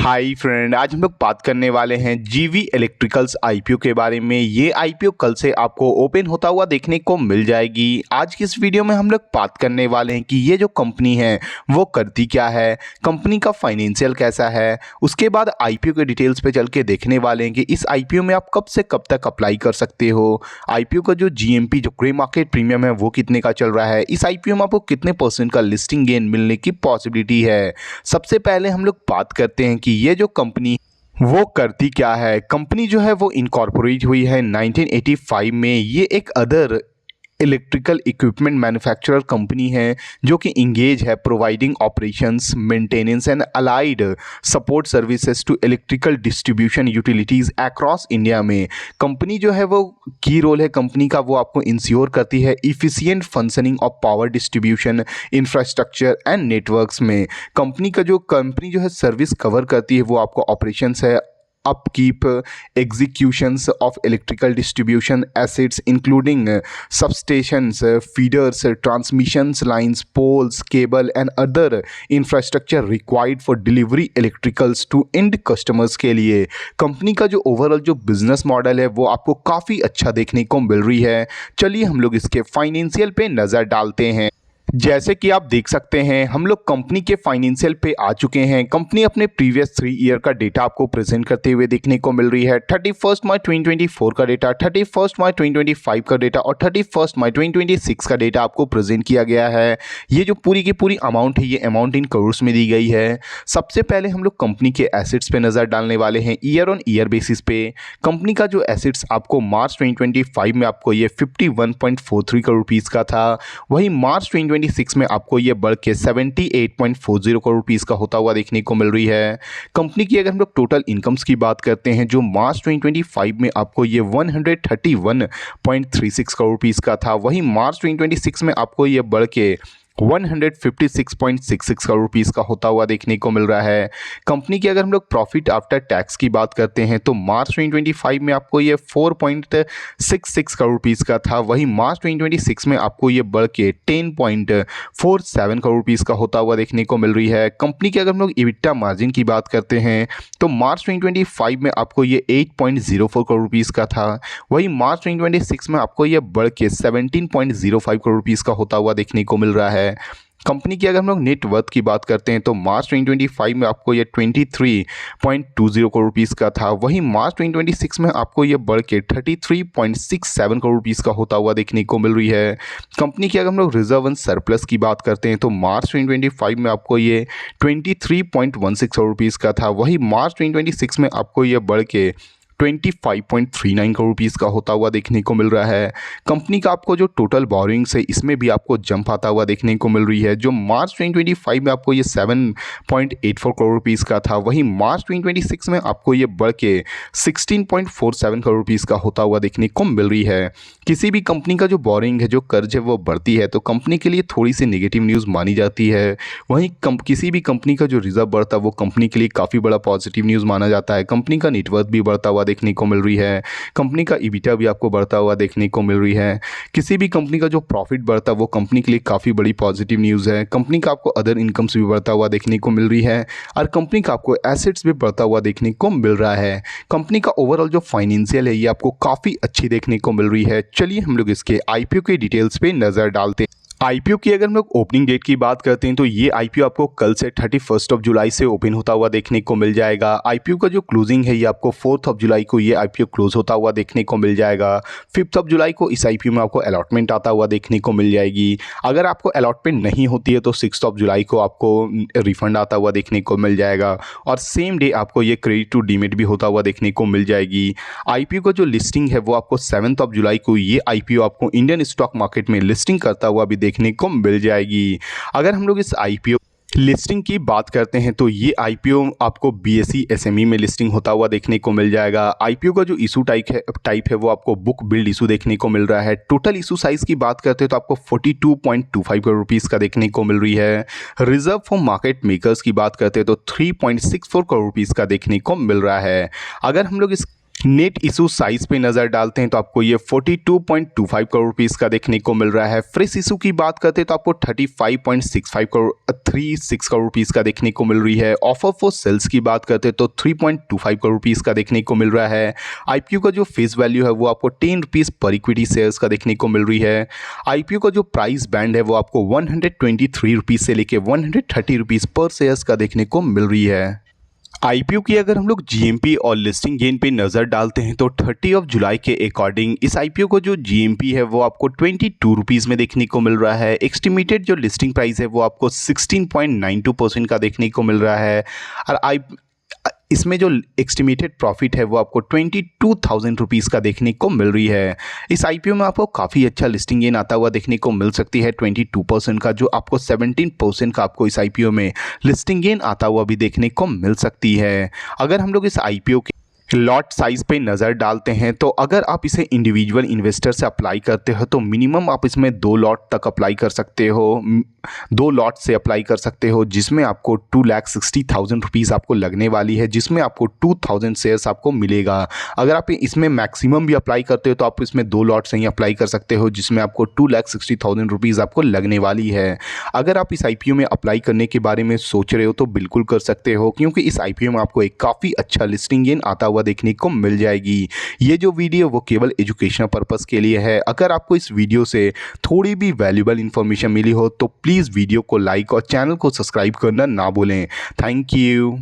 Hi friend, आज हम लोग बात करने वाले हैं जीवी इलेक्ट्रिकल्स आईपीओ के बारे में। ये आईपीओ कल से आपको ओपन होता हुआ देखने को मिल जाएगी। आज की इस वीडियो में हम लोग बात करने वाले हैं कि ये जो कंपनी है वो करती क्या है, कंपनी का फाइनेंशियल कैसा है। उसके बाद आईपीओ के डिटेल्स पे चल के देखने वाले हैं कि इस आईपीओ में आप कब से कब तक अप्लाई कर सकते हो। आईपीओ का जो जीएमपी जो ग्रे मार्केट प्रीमियम है वो कितने का चल रहा है, इस आईपीओ में आपको कितने % का लिस्टिंग गेन मिलने की पॉसिबिलिटी है। सबसे पहले हम लोग बात करते हैं कि ये जो कंपनी वो करती क्या है। कंपनी जो है वो इनकॉर्पोरेट हुई है 1985 में। ये एक other electrical equipment manufacturer company है जो कि इंगेज है providing operations, maintenance and allied support services to electrical distribution utilities across India में। कंपनी जो है वो की रोल है कंपनी का, वो आपको इंश्योर करती है efficient functioning of power distribution infrastructure and networks में। कंपनी जो है सर्विस कवर करती है वो आपको ऑपरेशंस है, upkeep, executions of electrical distribution assets including substations, feeders, transmissions lines, poles, cable and other infrastructure required for delivery electricals to end customers के लिए। कंपनी का जो ओवरऑल जो बिजनेस मॉडल है वो आपको काफ़ी अच्छा देखने को मिल रही है। चलिए हम लोग इसके फाइनेंशियल पे नज़र डालते हैं। जैसे कि आप देख सकते हैं हम लोग कंपनी के फाइनेंशियल पे आ चुके हैं। कंपनी अपने प्रीवियस 3 ईयर का डेटा आपको प्रेजेंट करते हुए देखने को मिल रही है। 31 मार्च 2024 का डेटा, 31 मार्च 2025 का डेटा और 31 मार्च 2026 का डेटा आपको प्रेजेंट किया गया है। ये जो पूरी की पूरी अमाउंट है ये अमाउंट इन करोड़ में दी गई है। सबसे पहले हम लोग कंपनी के एसेट्स पे नज़र डालने वाले हैं ईयर ऑन ईयर बेसिस पे। कंपनी का जो एसेट्स आपको मार्च 2025 में आपको ये 51.43 करोड़ रुपीज़ का था, वही मार्च 2026 में आपको ये बढ़ के 78.40 करोड़ रुपीज़ का होता हुआ देखने को मिल रही है। कंपनी की अगर हम लोग टोटल इनकम्स की बात करते हैं जो मार्च 2025 में आपको ये 131.36 करोड़ रुपीज़ का था, वही मार्च 2026 में आपको ये बढ़ के 156.66 करोड़ रुपीज़ का होता हुआ देखने को मिल रहा है। कंपनी की अगर हम लोग प्रॉफिट आफ्टर टैक्स की बात करते हैं तो मार्च 2025 में आपको ये 4.66 करोड़ रुपीज़ का था, वही मार्च 2026 में आपको ये बढ़ के 10.47 करोड़ रुपीज़ का होता हुआ देखने को मिल रही है। कंपनी की अगर हम लोग इबिटा मार्जिन की बात करते हैं तो मार्च 2025 में आपको ये 8.04 करोड़ रुपीज़ का था, वही मार्च 2026 में आपको ये बढ़ के 17.05 करोड़ रुपीज़ का होता हुआ देखने को मिल रहा है। कंपनी की अगर हम लोग नेट वर्थ की बात करते हैं तो मार्च 2025 में आपको ये 23.20 करोड़ रुपीज़ का था, वही मार्च 2026 में आपको ये बढ़ के 33.67 करोड़ रुपीज़ का होता हुआ देखने को मिल रही है। कंपनी की अगर हम लोग रिजर्व एंड सरप्लस की बात करते हैं तो मार्च 2025 में आपको ये 23.16 करोड़ रुपीज़ का था, वही मार्च 2026 में आपको ये बढ़ के 25.39 करोड़ रुपीज़ का होता हुआ देखने को मिल रहा है। कंपनी का आपको जो टोटल बोरिंग्स है इसमें भी आपको जंप आता हुआ देखने को मिल रही है। जो मार्च 2025 में आपको ये 7.84 करोड़ रुपीज़ का था, वहीं मार्च 2026 में आपको ये बढ़ के 16.47 करोड़ रुपीज़ का होता हुआ देखने को मिल रही है। किसी भी कंपनी का जो बोरिंग है, जो कर्ज है वो बढ़ती है तो कंपनी के लिए थोड़ी सी नेगेटिव न्यूज़ मानी जाती है। वहीं किसी भी कंपनी का जो रिजर्व बढ़ता है वो कंपनी के लिए काफ़ी बड़ा पॉजिटिव न्यूज़ माना जाता है। कंपनी का नेटवर्थ भी बढ़ता हुआ देखने को मिल रही है, कंपनी का ईबिटा भी आपको बढ़ता हुआ देखने को मिल रही है। किसी भी कंपनी का जो प्रॉफिट बढ़ता है वो कंपनी के लिए काफ़ी बड़ी पॉजिटिव न्यूज़ है। कंपनी का आपको अदर इनकम्स भी बढ़ता हुआ देखने को मिल रही है और कंपनी का आपको एसेट्स भी बढ़ता हुआ देखने को मिल रहा है। कंपनी का ओवरऑल जो फाइनेंशियल है ये आपको काफ़ी अच्छी देखने को मिल रही है। चलिए हम लोग इसके आईपीओ के डिटेल्स पे नज़र डालते हैं। आईपीओ की अगर हम लोग ओपनिंग डेट की बात करते हैं तो ये आईपीओ आपको कल से 31 जुलाई से ओपन होता हुआ देखने को मिल जाएगा। आईपीओ का जो क्लोजिंग है ये आपको 4 जुलाई को ये आईपीओ क्लोज होता हुआ देखने को मिल जाएगा। 5 जुलाई को इस आईपीओ में आपको अलॉटमेंट आता हुआ देखने को मिल जाएगी। अगर आपको अलॉटमेंट नहीं होती है तो 6 जुलाई को आपको रिफंड आता हुआ देखने को मिल जाएगा और सेम डे आपको ये क्रेडिट टू डीमेट भी होता हुआ देखने को मिल जाएगी। आईपीओ का जो लिस्टिंग है वो आपको 7 जुलाई को ये आईपीओ आपको इंडियन स्टॉक मार्केट में लिस्टिंग करता हुआ भी देखने को मिल जाएगी। अगर हम लोग इस आईपीओ लिस्टिंग की बात करते हैं तो ये आईपीओ आपको बीएसई एसएमई में लिस्टिंग होता हुआ देखने को मिल जाएगा। आईपीओ का जो इशू टाइप है वो आपको बुक बिल्ड इशू देखने को मिल रहा है। टोटल इशू साइज की बात करते हैं तो आपको 42.25 करोड़ रुपीज़ का देखने को मिल रही है। रिजर्व फॉर मार्केट मेकर्स की बात करते हैं तो 3.64 करोड़ रुपीज़ का देखने को मिल रहा है। अगर हम लोग इस नेट इशू साइज पे नज़र डालते हैं तो आपको ये 42.25 करोड़ रुपीस का देखने को मिल रहा है। फ्रेश इशू की बात करते हैं तो आपको 36 करोड़ रुपीस का देखने को मिल रही है। ऑफर फॉर सेल्स की बात करते हैं तो 3.25 करोड़ रुपीस का देखने को मिल रहा है। आईपीओ का जो फेस वैल्यू है वो आपको 10 रुपीस पर इक्विटी शेयर्स का देखने को मिल रही है। आईपीओ का जो प्राइस बैंड है वो आपको 123 रुपीस से लेके 130 रुपीस पर शेयर्स का देखने को मिल रही है। आईपीओ की अगर हम लोग जीएमपी और लिस्टिंग गेन पे नज़र डालते हैं तो 30 जुलाई के अकॉर्डिंग इस आईपीओ को जो जीएमपी है वो आपको 22 रुपीज़ में देखने को मिल रहा है। एस्टिमेटेड जो लिस्टिंग प्राइस है वो आपको 16.92% का देखने को मिल रहा है और इसमें जो एस्टिमेटेड प्रॉफिट है वो आपको 22,000 रुपीज़ का देखने को मिल रही है। इस आईपीओ में आपको काफ़ी अच्छा लिस्टिंग गेन आता हुआ देखने को मिल सकती है 22% का, जो आपको 17% का आपको इस आईपीओ में लिस्टिंग गेन आता हुआ भी देखने को मिल सकती है। अगर हम लोग इस आईपीओ के लॉट साइज़ पे नज़र डालते हैं तो अगर आप इसे इंडिविजुअल इन्वेस्टर से अप्लाई करते हो तो मिनिमम आप इसमें 2 लॉट तक अप्लाई कर सकते हो, 2 लॉट से अप्लाई कर सकते हो, जिसमें आपको 2,60,000 रुपीज़ आपको लगने वाली है, जिसमें आपको 2,000 शेयर्स आपको मिलेगा। अगर आप इसमें मैक्सिमम भी अप्लाई करते हो तो आप इसमें 2 लॉट से ही अप्लाई कर सकते हो, जिसमें आपको 2,60,000 रुपीज़ आपको लगने वाली है। अगर आप इस आईपीओ में अप्लाई करने के बारे में सोच रहे हो तो बिल्कुल कर सकते हो, क्योंकि इस आईपीओ में आपको एक काफ़ी अच्छा लिस्टिंग गेन आता हुआ देखने को मिल जाएगी। ये जो वीडियो वो केवल एजुकेशनल पर्पस के लिए है। अगर आपको इस वीडियो से थोड़ी भी वैल्यूएबल इंफॉर्मेशन मिली हो तो प्लीज़ वीडियो को लाइक और चैनल को सब्सक्राइब करना ना भूलें। Thank you.